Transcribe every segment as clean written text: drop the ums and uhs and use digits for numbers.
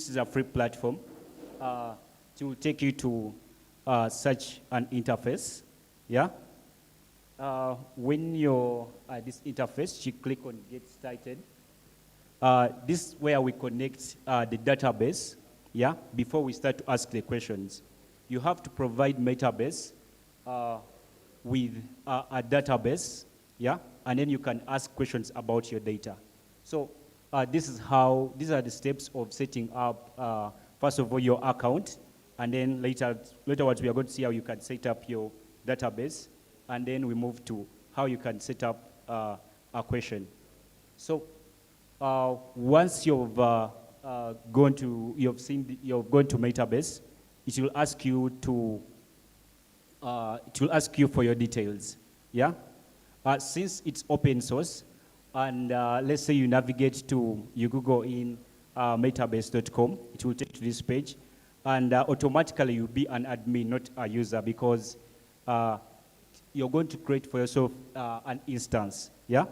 this is a free platform, it will take you to such an interface. Yeah. When you're at this interface, you click on Get Started. This is where we connect the database. Yeah. Before we start to ask the questions, you have to provide Metabase with a database. Yeah. And then you can ask questions about your data. So these are the steps of setting up, first of all, your account, and then laterwards we are going to see how you can set up your database, and then we move to how you can set up a question. So once you've gone to Metabase, it will ask you for your details. Yeah. Since it's open source, and let's say you navigate to, you Google in metabase.com, it will take you to this page, and automatically you'll be an admin, not a user, because you're going to create for yourself an instance, yeah?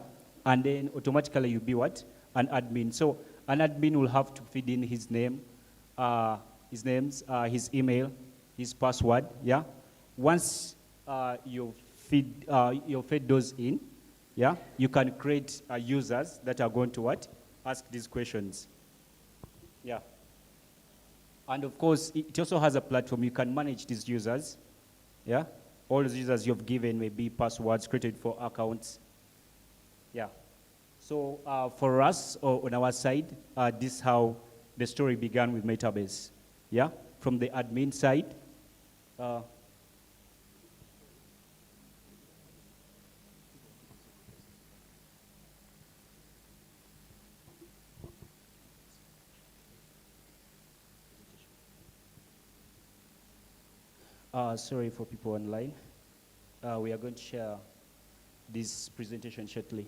And then automatically you'll be what? An admin. So an admin will have to feed in his name, his email, his password, yeah? Once you fed those in, yeah, you can create users that are going to what? Ask these questions. Yeah. And of course, it also has a platform. You can manage these users. Yeah. All the users you've given may be passwords created for accounts. Yeah. So for us, on our side, this is how the story began with Metabase. Yeah. From the admin side. Sorry for people online. We are going to share this presentation shortly.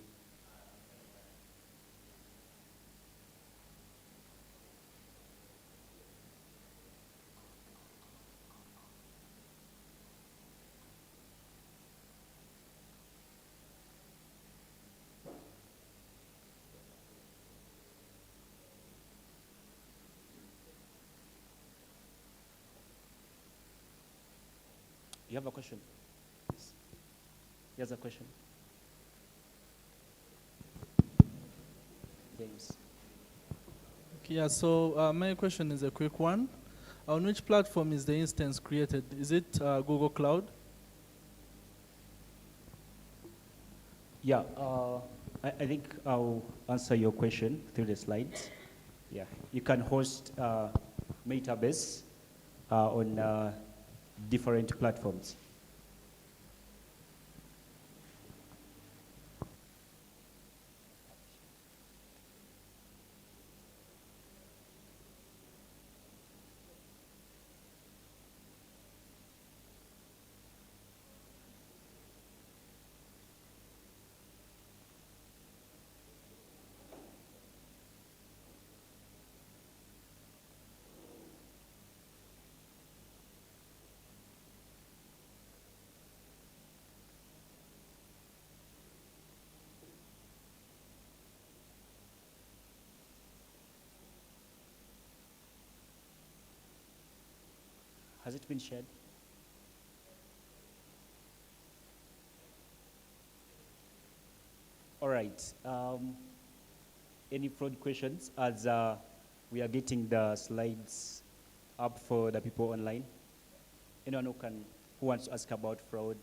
You have a question? Yes. Here's a question. James. Okay, yeah, so my question is a quick one. On which platform is the instance created? Is it Google Cloud? Yeah, I think I'll answer your question through the slides. Yeah, you can host Metabase on different platforms. Has it been shared? All right. Any fraud questions as we are getting the slides up for the people online? Anyone who wants to ask about fraud?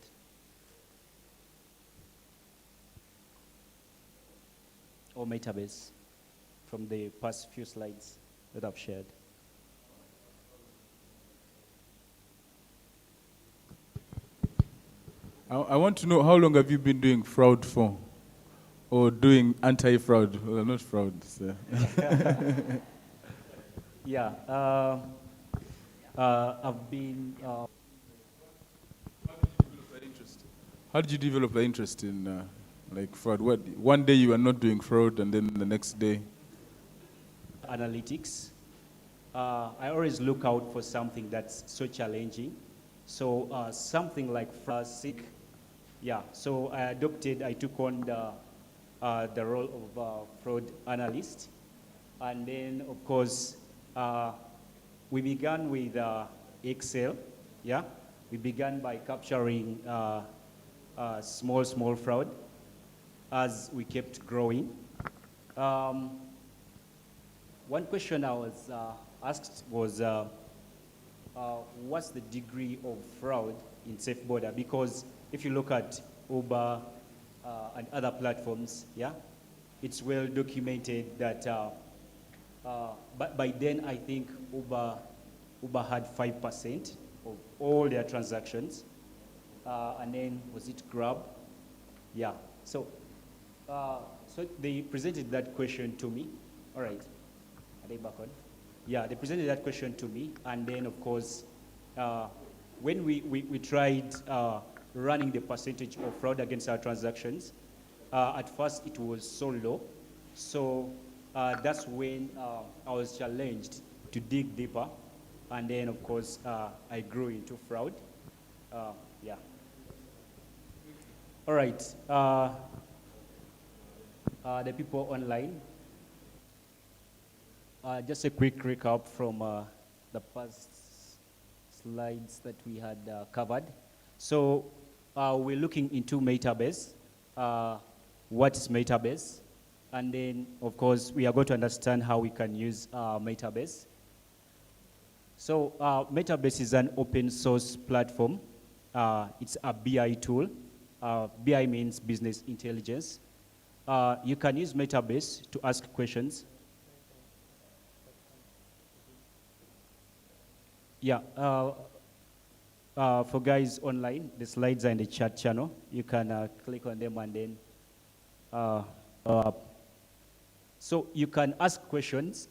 Or Metabase from the past few slides that I've shared? I want to know, how long have you been doing fraud for? Or doing anti-fraud? Well, not fraud. So. Yeah. I've been... How did you develop the interest in like fraud? What, one day you are not doing fraud and then the next day? Analytics. I always look out for something that's so challenging. So something like sick. Yeah, so I took on the role of fraud analyst. And then, of course, Uh, we began with Excel, yeah? We began by capturing small fraud as we kept growing. One question I was asked was, what's the degree of fraud in Safe Border? Because if you look at Uber and other platforms, yeah, it's well documented that, but by then I think Uber had 5% of all their transactions, and then was it Grab? Yeah. So, so they presented that question to me. All right. Are they back on? Yeah, they presented that question to me, and then of course, when we tried running the percentage of fraud against our transactions, at first it was so low. So that's when I was challenged to dig deeper, and then of course I grew into fraud. Yeah. All right. The people online. Just a quick recap from the past slides that we had covered. So we're looking into Metabase. What is Metabase? And then, of course, we are going to understand how we can use Metabase. So Metabase is an open source platform. It's a BI tool. BI means business intelligence. You can use Metabase to ask questions. Yeah, for guys online, the slides are in the chat channel. You can click on them and then, so you can ask questions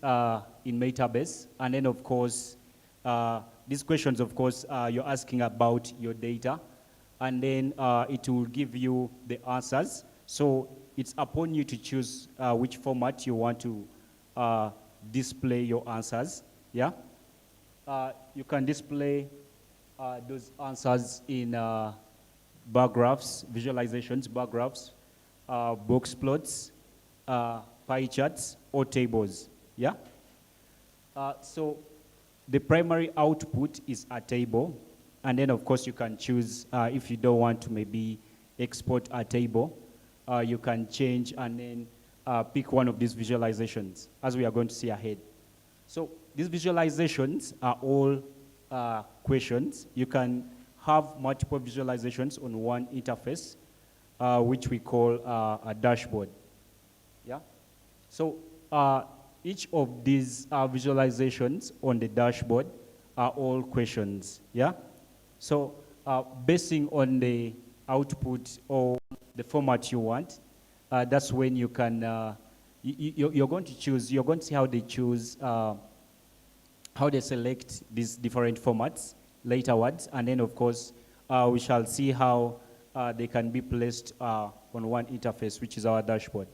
in Metabase, and then of course, these questions, of course, you're asking about your data, and then it will give you the answers. So it's upon you to choose which format you want to display your answers, yeah? You can display those answers in bar graphs, visualizations, bar graphs, box plots, pie charts, or tables, yeah? So the primary output is a table, and then of course you can choose, if you don't want to maybe export a table, you can change and then pick one of these visualizations, as we are going to see ahead. So these visualizations are all questions. You can have multiple visualizations on one interface, which we call a dashboard. Yeah. So each of these visualizations on the dashboard are all questions. Yeah. So basing on the output or the format you want, that's when you can. You're going to choose. You're going to see how they choose. How they select these different formats laterwards, and then of course we shall see how they can be placed on one interface, which is our dashboard.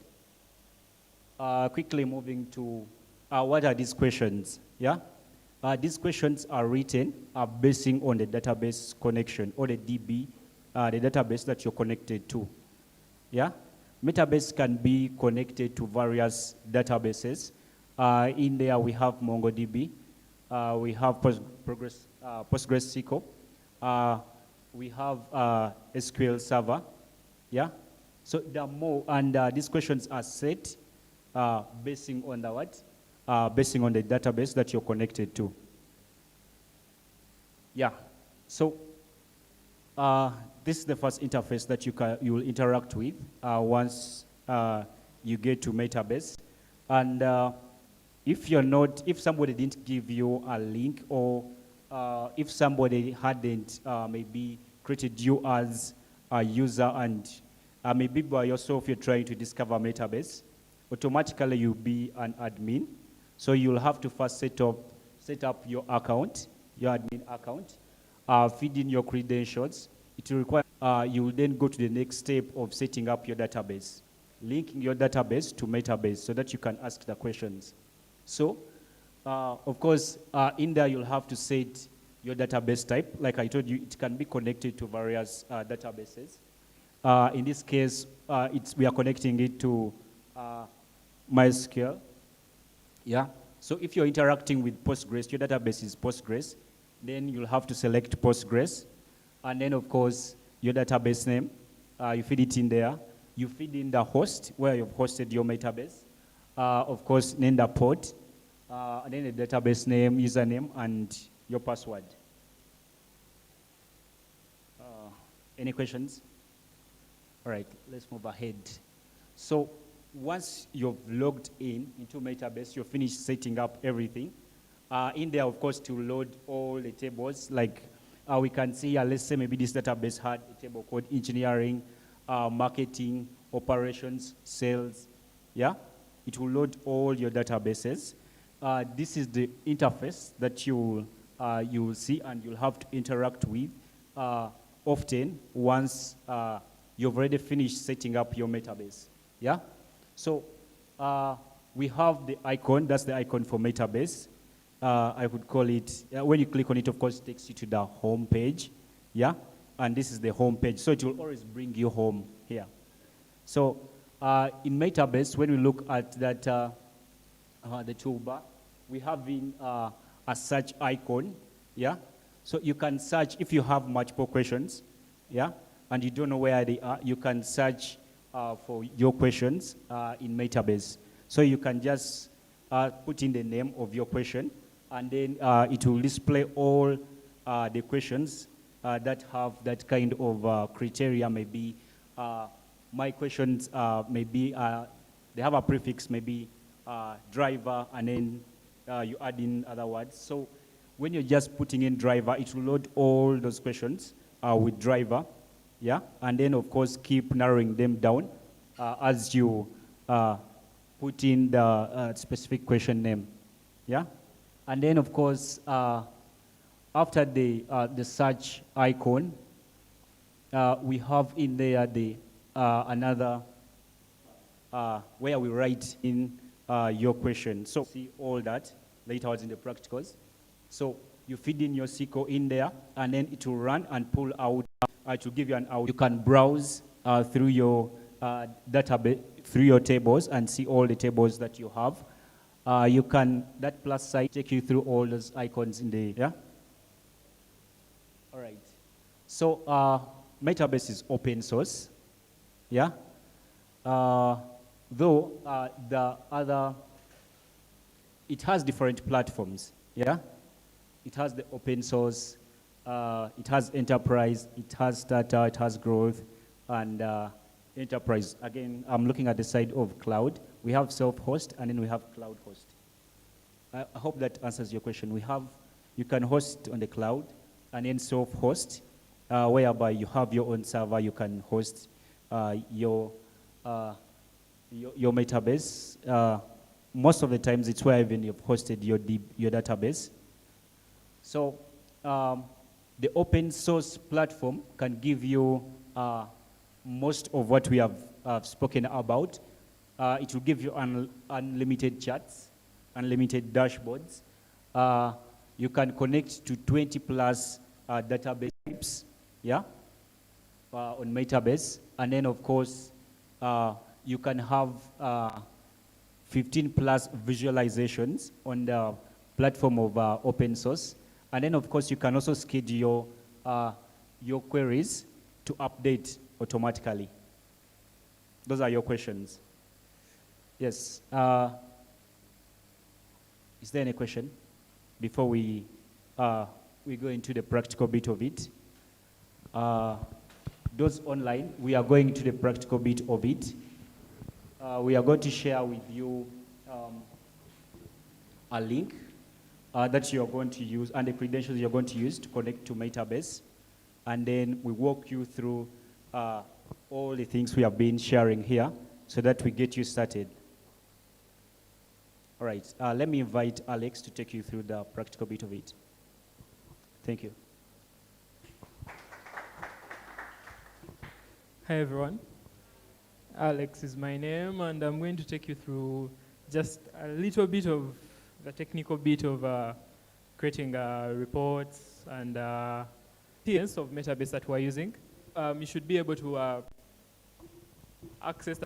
Quickly moving to what are these questions? Yeah, these questions are written basing on the database connection or the DB, the database that you're connected to. Yeah, Metabase can be connected to various databases. In there we have MongoDB. We have PostgreSQL. We have SQL Server. Yeah. So there are more, and these questions are set basing on the what? Basing on the database that you're connected to. Yeah. So this is the first interface that you will interact with once you get to Metabase, and if somebody didn't give you a link, or if somebody hadn't maybe created you as a user, and maybe by yourself you're trying to discover Metabase, automatically you'll be an admin. So you'll have to first set up your account, your admin account, feed in your credentials. It will require, you will then go to the next step of setting up your database, linking your database to Metabase so that you can ask the questions. So, of course, in there you'll have to set your database type. Like I told you, it can be connected to various databases. In this case, we are connecting it to MySQL. Yeah. So if you're interacting with Postgres, your database is Postgres, then you'll have to select Postgres. And then, of course, your database name, you feed it in there. You feed in the host where you've hosted your database. Of course, name the port, and then the database name, username, and your password. Any questions? All right, let's move ahead. So once you've logged into Metabase, you've finished setting up everything. In there, of course, to load all the tables, like we can see here, let's say maybe this database had a table called engineering, marketing, operations, sales, yeah? It will load all your databases. This is the interface that you will see and you'll have to interact with often once you've already finished setting up your Metabase, yeah? So we have the icon, that's the icon for Metabase. I would call it, when you click on it, of course, it takes you to the home page, yeah? And this is the home page, so it will always bring you home here. So in Metabase, when we look at that, the toolbar, we have in a search icon, yeah? So you can search if you have multiple questions, yeah? And you don't know where they are, you can search for your questions in Metabase. So you can just put in the name of your question, and then it will display all the questions that have that kind of criteria. Maybe my questions maybe they have a prefix, maybe driver, and then you add in other words. So when you're just putting in driver, it will load all those questions with driver, yeah? And then, of course, keep narrowing them down as you put in the specific question name, yeah? And then, of course, after the search icon, we have in there the another where we write in your question. So see all that later on in the practicals. So you feed in your SQL in there, and then it will run and pull out. It will give you an out. You can browse through your database, through your tables, and see all the tables that you have. You can, that plus sign, take you through all those icons in the, yeah? All right. So Metabase is open source, yeah? Though the other, it has different platforms, yeah? It has the open source, it has enterprise, it has starter, it has growth, and enterprise. Again, I'm looking at the side of cloud. We have self-host, and then we have cloud host. I hope that answers your question. You can host on the cloud, and then self-host, whereby you have your own server, you can host your Metabase. Most of the times, it's where even you've hosted your database. So the open source platform can give you most of what we have spoken about. It will give you unlimited charts, unlimited dashboards. You can connect to 20 plus database types, yeah, on Metabase. And then, of course, you can have 15 plus visualizations on the platform of open source. And then, of course, you can also schedule your queries to update automatically. Those are your questions. Yes. Is there any question before we go into the practical bit of it? Those online, we are going to the practical bit of it. We are going to share with you a link that you are going to use and the credentials you're going to use to connect to Metabase. And then we walk you through all the things we have been sharing here so that we get you started. All right, let me invite Alex to take you through the practical bit of it. Thank you. Hi everyone, Alex is my name, and I'm going to take you through just a little bit of the technical bit of creating reports and TNs of Metabase that we're using. You should be able to access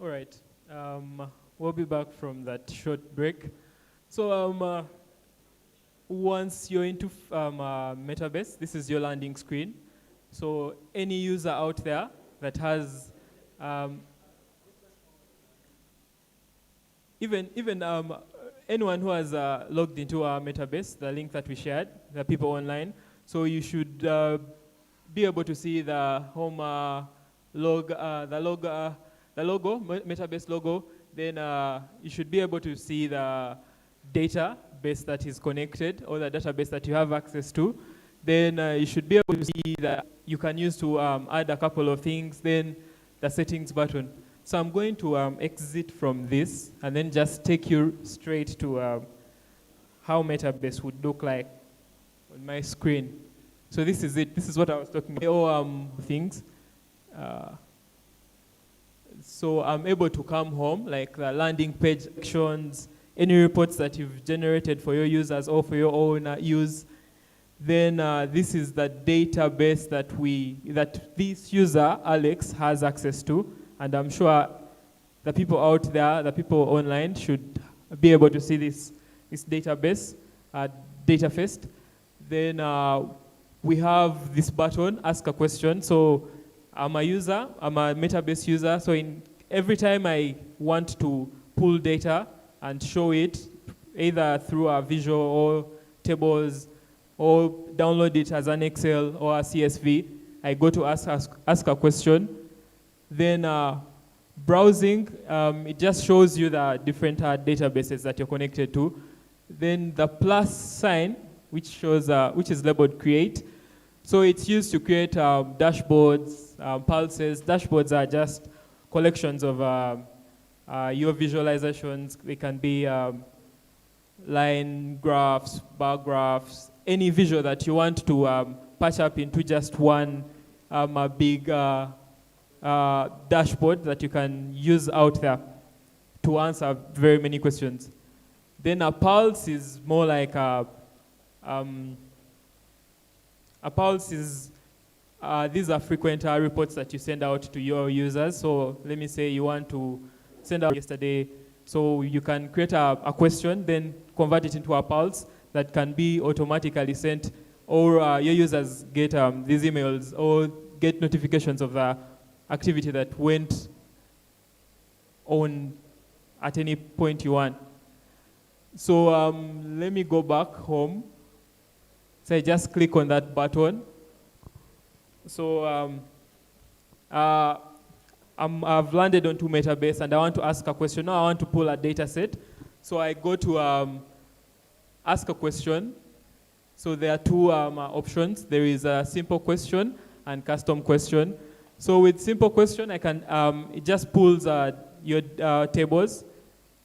All right. We'll be back from that short break. So once you're into Metabase, this is your landing screen. So any user out there that has even anyone who has logged into our Metabase, the link that we shared, the people online. So you should be able to see the home the logo, Metabase logo. Then you should be able to see the database that is connected, or the database that you have access to. Then you should be able to see that you can use to add a couple of things. Then the settings button. So I'm going to exit from this and then just take you straight to how Metabase would look like on my screen. So this is it. This is what I was talking about. All things. So I'm able to come home, like the landing page actions, any reports that you've generated for your users or for your own use. Then this is the database that this user, Alex, has access to. And I'm sure the people out there, the people online should be able to see this database, data first. Then we have this button, ask a question. So I'm a user, I'm a Metabase user. So every time I want to pull data and show it, either through a visual or tables, or download it as an Excel or a CSV, I go to ask a question. Then browsing, it just shows you the different databases that you're connected to. Then the plus sign, which shows, which is labeled create. So it's used to create dashboards, pulses. Dashboards are just collections of your visualizations. They can be line graphs, bar graphs, any visual that you want to patch up into just one big dashboard that you can use out there to answer very many questions. Then a pulse is more like a pulse is, these are frequent reports that you send out to your users. So let me say you want to send out yesterday, so you can create a question, then convert it into a pulse that can be automatically sent, or your users get these emails or get notifications of the activity that went on at any point you want. So let me go back home. So I just click on that button. So I've landed onto Metabase and I want to ask a question. Now I want to pull a data set. So I go to ask a question. So there are two options. There is a simple question and custom question. So with simple question, I can, it just pulls your tables.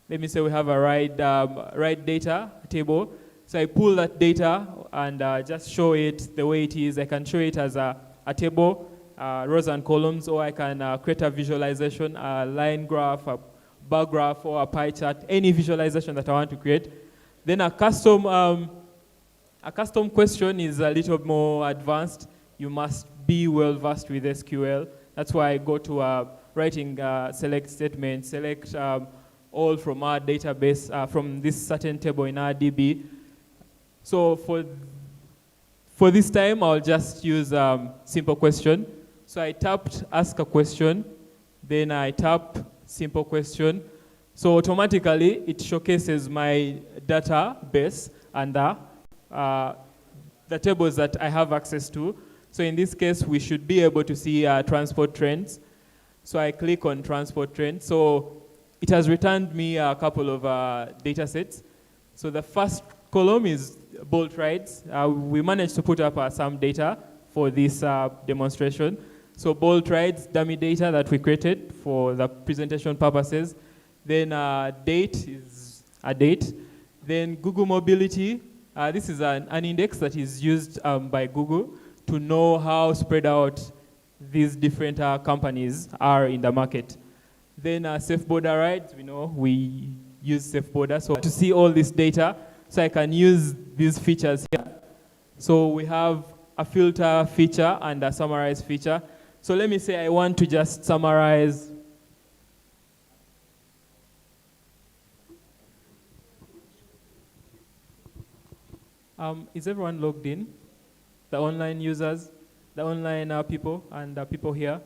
Let me say we have a ride data table. So I pull that data and just show it the way it is. I can show it as a table, rows and columns, or I can create a visualization, a line graph, a bar graph, or a pie chart, any visualization that I want to create. Then a custom question is a little more advanced. You must be well versed with SQL. That's why I go to writing select statements, select all from our database, from this certain table in our DB. So for this time, I'll just use simple question. So I tapped ask a question, then I tap simple question. So automatically, it showcases my database and the tables that I have access to. So in this case, we should be able to see transport trends. So I click on transport trends. So it has returned me a couple of data sets. So the first column is Bolt rides. We managed to put up some data for this demonstration. So Bolt rides, dummy data that we created for the presentation purposes. Then date is a date. Then Google Mobility. This is an index that is used by Google to know how spread out these different companies are in the market. Then Safe Border rides, we know we use Safe Border. So to see all this data, so I can use these features here. So we have a filter feature and a summarize feature. So let me say I want to just summarize Is everyone logged in? The online users, the online people, and the people here?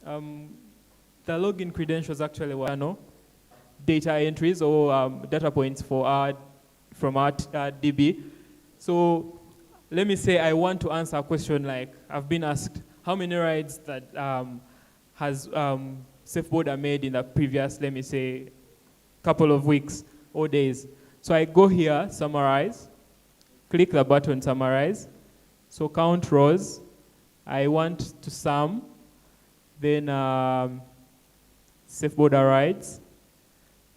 The login credentials actually were no data entries or data points for from our DB. So let me say I want to answer a question like I've been asked, how many rides that has SafeBoarder made in the previous, let me say, couple of weeks or days. So I go here, summarize, click the button summarize. So count rows. I want to sum, then SafeBoarder rides.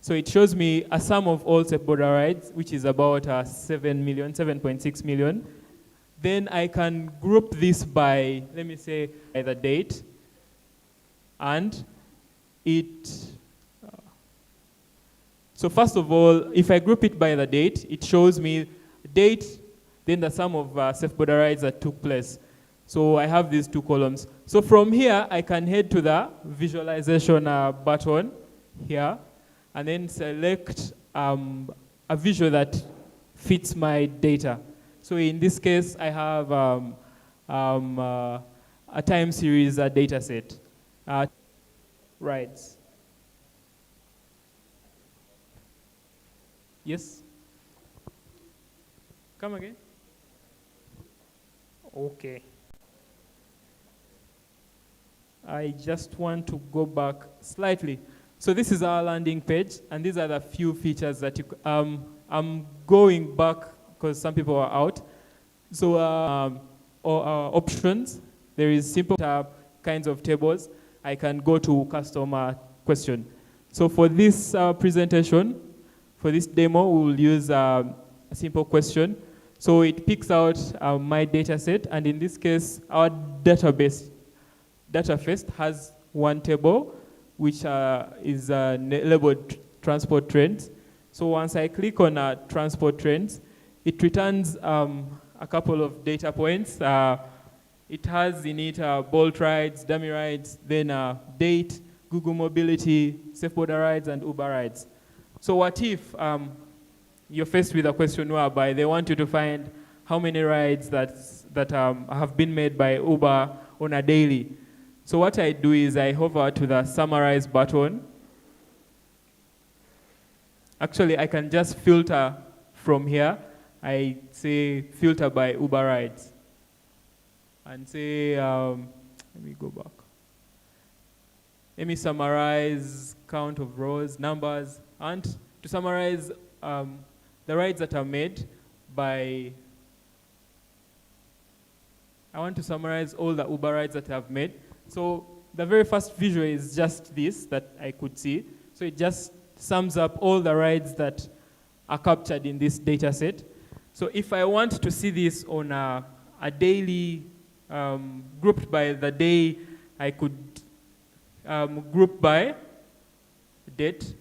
So it shows me a sum of all SafeBoarder rides, which is about 7.6 million. Then I can group this by, let me say, by the date. And so first of all, if I group it by the date, it shows me date, then the sum of SafeBoarder rides that took place. So I have these two columns. So from here, I can head to the visualization button here, and then select a visual that fits my data. So in this case, I have a time series data set. Rights. Yes? Come again? Okay. I just want to go back slightly. So this is our landing page, and these are the few features that you, I'm going back because some people are out. So options, there is simple kinds of tables. I can go to customer question. So for this presentation, for this demo, we will use a simple question. So it picks out my data set, and in this case, our database data first has one table, which is labeled transport trends. So once I click on transport trends, it returns a couple of data points. It has in it Bolt rides, dummy rides, then date, Google Mobility, SafeBoarder rides, and Uber rides. So what if you're faced with a question whereby they want you to find how many rides that have been made by Uber on a daily? So what I do is I hover to the summarize button. Actually, I can just filter from here. I say filter by Uber rides. And say, let me go back. Let me summarize count of rows, numbers, and to summarize the rides that are made by, I want to summarize all the Uber rides that I've made. So the very first visual is just this that I could see. So it just sums up all the rides that are captured in this data set. So if I want to see this on a daily, grouped by the day, I could group by date.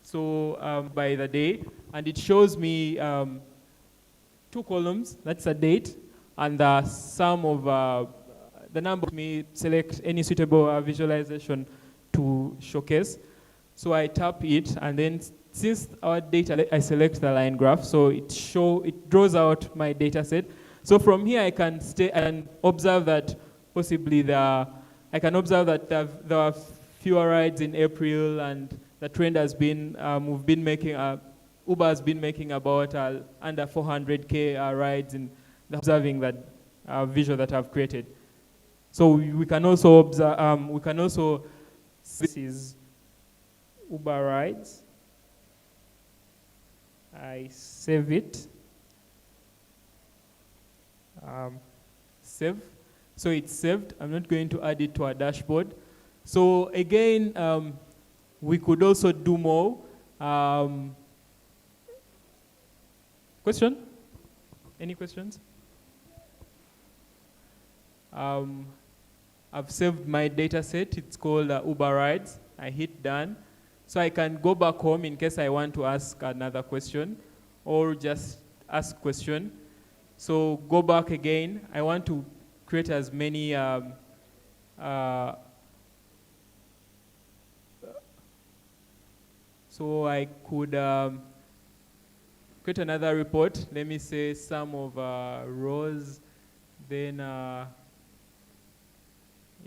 So by the day, and it shows me two columns, that's a date, and the sum of the number. Me select any suitable visualization to showcase. So I tap it, and then since our data, I select the line graph, so it draws out my data set. So from here I can stay and observe that possibly there are fewer rides in April, and the trend has been, we've been making, Uber has been making about under 400K rides in observing that visual that I've created. So we can also observe, this is Uber rides. I save it. Save. So it's saved. I'm not going to add it to our dashboard. So again, we could also do more. Question? Any questions? I've saved my data set. It's called Uber rides. I hit done. So I can go back home in case I want to ask another question or just ask question. So go back again. I want to create as many So I could create another report. Let me say sum of rows, then,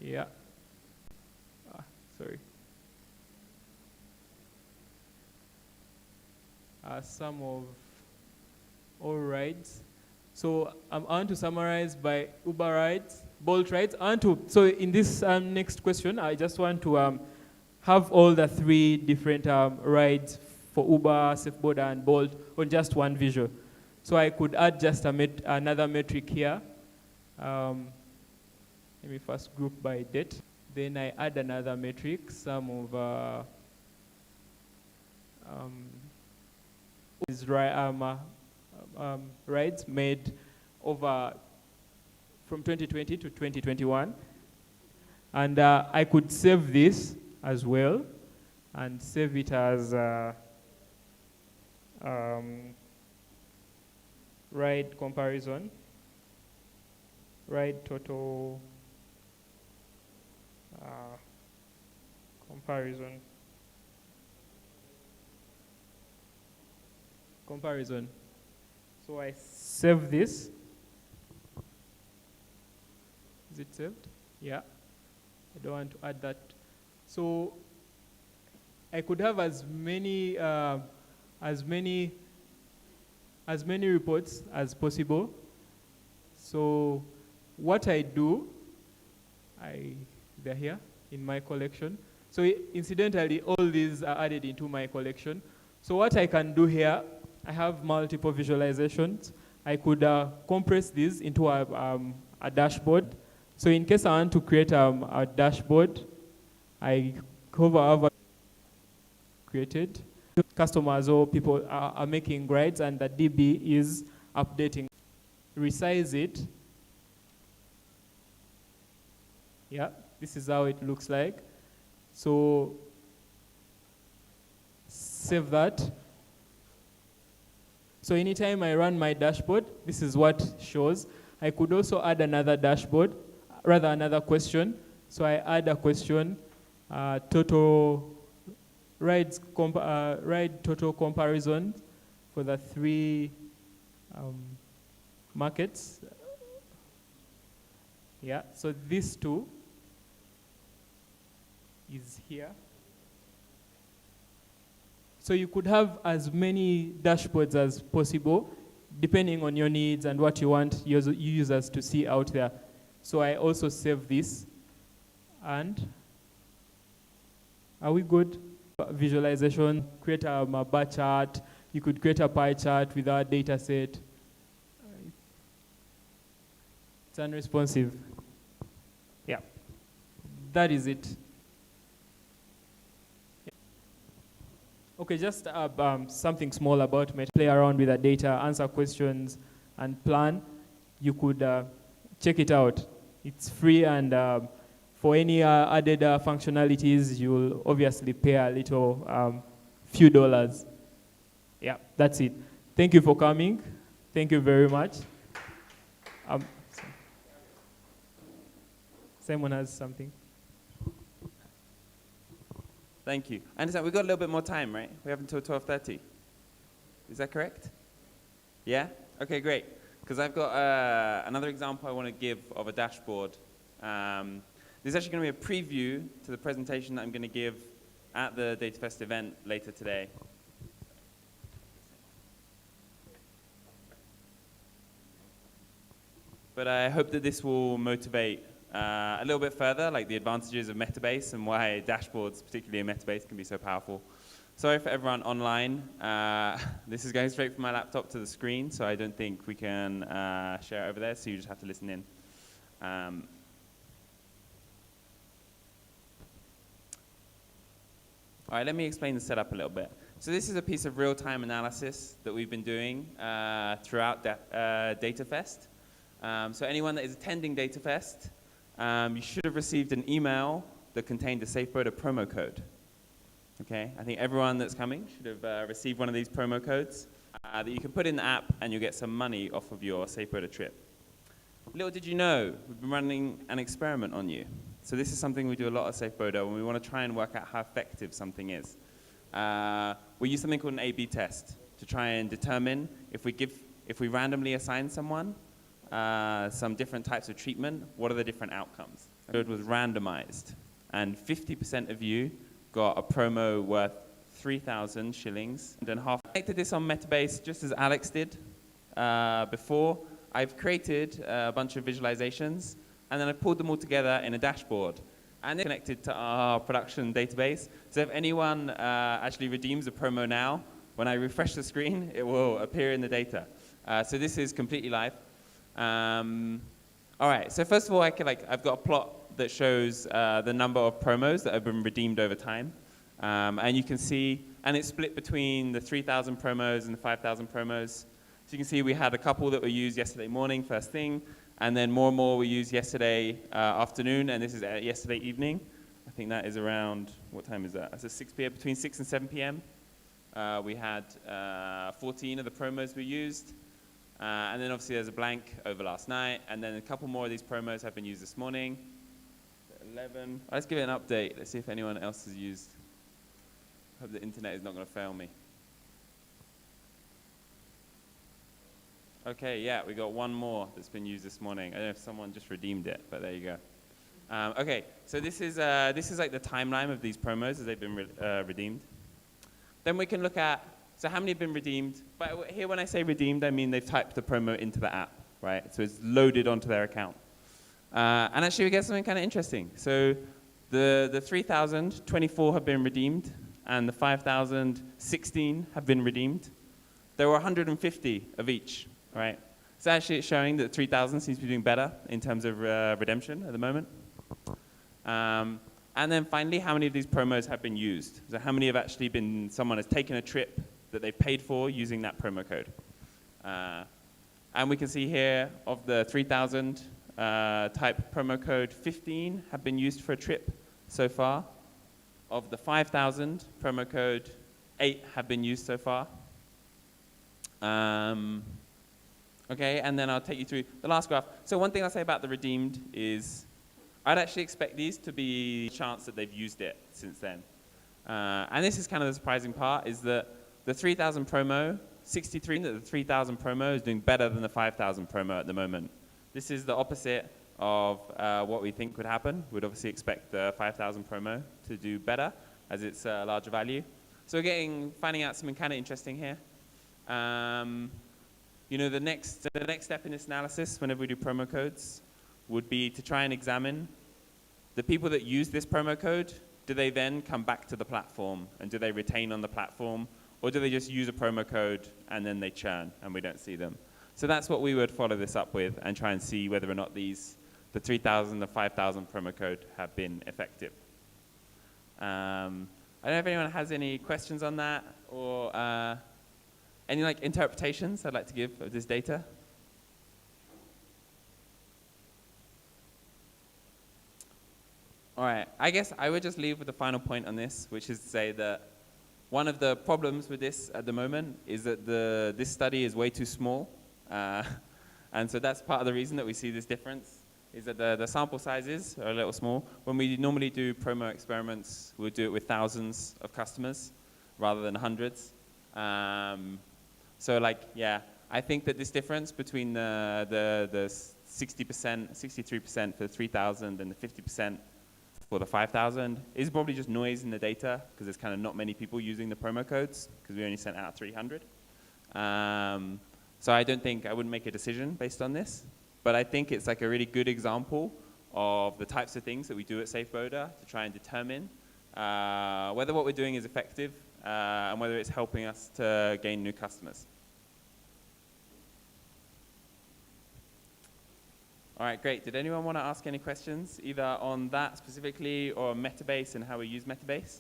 yeah, sorry. Sum of all rides. So I want to summarize by Uber rides, Bolt rides. So in this next question, I just want to have all the three different rides for Uber, Safeboda, and Bolt on just one visual. So I could add just another metric here. Let me first group by date. Then I add another metric, sum of rides made over from 2020 to 2021. And I could save this as well and save it as ride comparison, ride total comparison. So I save this. Is it saved? Yeah. I don't want to add that. So I could have as many reports as possible. So what I do, they're here in my collection. So incidentally, all these are added into my collection. So what I can do here, I have multiple visualizations. I could compress these into a dashboard. So in case I want to create a dashboard, I hover over created. Customers or people are making rides and the DB is updating. Resize it. Yeah, this is how it looks like. So save that. So anytime I run my dashboard, this is what shows. I could also add another dashboard, rather another question. So I add a question, total ride total comparison for the three markets. Yeah, so these two is here. So you could have as many dashboards as possible, depending on your needs and what you want your users to see out there. So I also save this. And are we good? Visualization, create a bar chart. You could create a pie chart with our data set. It's unresponsive. Yeah, that is it. Okay, just something small about play around with the data, answer questions, and plan. You could check it out. It's free, and for any added functionalities, you'll obviously pay a little few dollars. Yeah, that's it. Thank you for coming. Thank you very much. Simon has something. Thank you. I understand we've got a little bit more time, right? We have until 12:30. Is that correct? Yeah? Okay, great. Because I've got another example I want to give of a dashboard. This is actually going to be a preview to the presentation that I'm going to give at the DataFest event later today. But I hope that this will motivate a little bit further, like the advantages of Metabase and why dashboards, particularly in Metabase, can be so powerful. Sorry for everyone online. This is going straight from my laptop to the screen, so I don't think we can share it over there, so you just have to listen in. All right, let me explain the setup a little bit. So this is a piece of real-time analysis that we've been doing throughout DataFest. So anyone that is attending DataFest, you should have received an email that contained a SafeBoda promo code. Okay, I think everyone that's coming should have received one of these promo codes that you can put in the app and you'll get some money off of your SafeBoda trip. Little did you know, we've been running an experiment on you. So this is something we do a lot at SafeBoda when we want to try and work out how effective something is. we use something called an A/B test to try and determine if we randomly assign someone some different types of treatment, what are the different outcomes? So it was randomized, and 50% of you got a promo worth 3,000 shillings, and then half. I connected this on Metabase just as Alex did before. I've created a bunch of visualizations, and then I pulled them all together in a dashboard, and it's connected to our production database. So if anyone actually redeems a promo now, when I refresh the screen, it will appear in the data. So this is completely live. All right, so first of all, I've got a plot that shows the number of promos that have been redeemed over time. And you can see, and it's split between the 3,000 promos and the 5,000 promos. So you can see we had a couple that were used yesterday morning, first thing, and then more and more were used yesterday afternoon, and this is yesterday evening. I think that is around, what time is that? That's 6 p.m., between 6 and 7 p.m. We had 14 of the promos we used. And then obviously there's a blank over last night, and then a couple more of these promos have been used this morning. 11. Let's give it an update. Let's see if anyone else has used. Hope the internet is not going to fail me. Okay, yeah, we got one more that's been used this morning. I don't know if someone just redeemed it, but there you go. Okay, so this is like the timeline of these promos as they've been redeemed. Then we can look at, so how many have been redeemed? But here when I say redeemed, I mean they've typed the promo into the app, right? So it's loaded onto their account. And actually we get something kind of interesting. So the 3,000, 24 have been redeemed, and the 5,000, 16 have been redeemed. There were 150 of each, right? So actually it's showing that 3,000 seems to be doing better in terms of redemption at the moment. And then finally, how many of these promos have been used? So how many have actually been, someone has taken a trip that they paid for using that promo code? And we can see here, of the 3,000 type promo code, 15 have been used for a trip so far. Of the 5,000 promo code, 8 have been used so far. Okay, and then I'll take you through the last graph. So one thing I'll say about the redeemed is I'd actually expect these to be a chance that they've used it since then. And this is kind of the surprising part, is that the 3,000 promo, 63, that the 3,000 promo is doing better than the 5,000 promo at the moment. This is the opposite of what we think would happen. We'd obviously expect the 5,000 promo to do better as it's a larger value. So we're finding out something kind of interesting here. You know, the next step in this analysis, whenever we do promo codes, would be to try and examine the people that use this promo code. Do they then come back to the platform, and do they retain on the platform, or do they just use a promo code and then they churn and we don't see them? So that's what we would follow this up with and try and see whether or not the 3,000, the 5,000 promo code have been effective. I don't know if anyone has any questions on that, or any interpretations I'd like to give of this data. All right, I guess I would just leave with the final point on this, which is to say that one of the problems with this at the moment is that this study is way too small. And so that's part of the reason that we see this difference, is that the sample sizes are a little small. When we normally do promo experiments, we'll do it with thousands of customers rather than hundreds. So yeah, I think that this difference between the 60%, 63% for the 3,000 and the 50% for the 5,000 is probably just noise in the data, because there's kind of not many people using the promo codes, because we only sent out 300. So I wouldn't make a decision based on this, but I think it's like a really good example of the types of things that we do at SafeBoda to try and determine whether what we're doing is effective and whether it's helping us to gain new customers. All right, great. Did anyone want to ask any questions, either on that specifically or Metabase and how we use Metabase?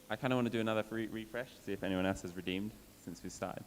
I kind of want to do another refresh, see if anyone else has redeemed since we started.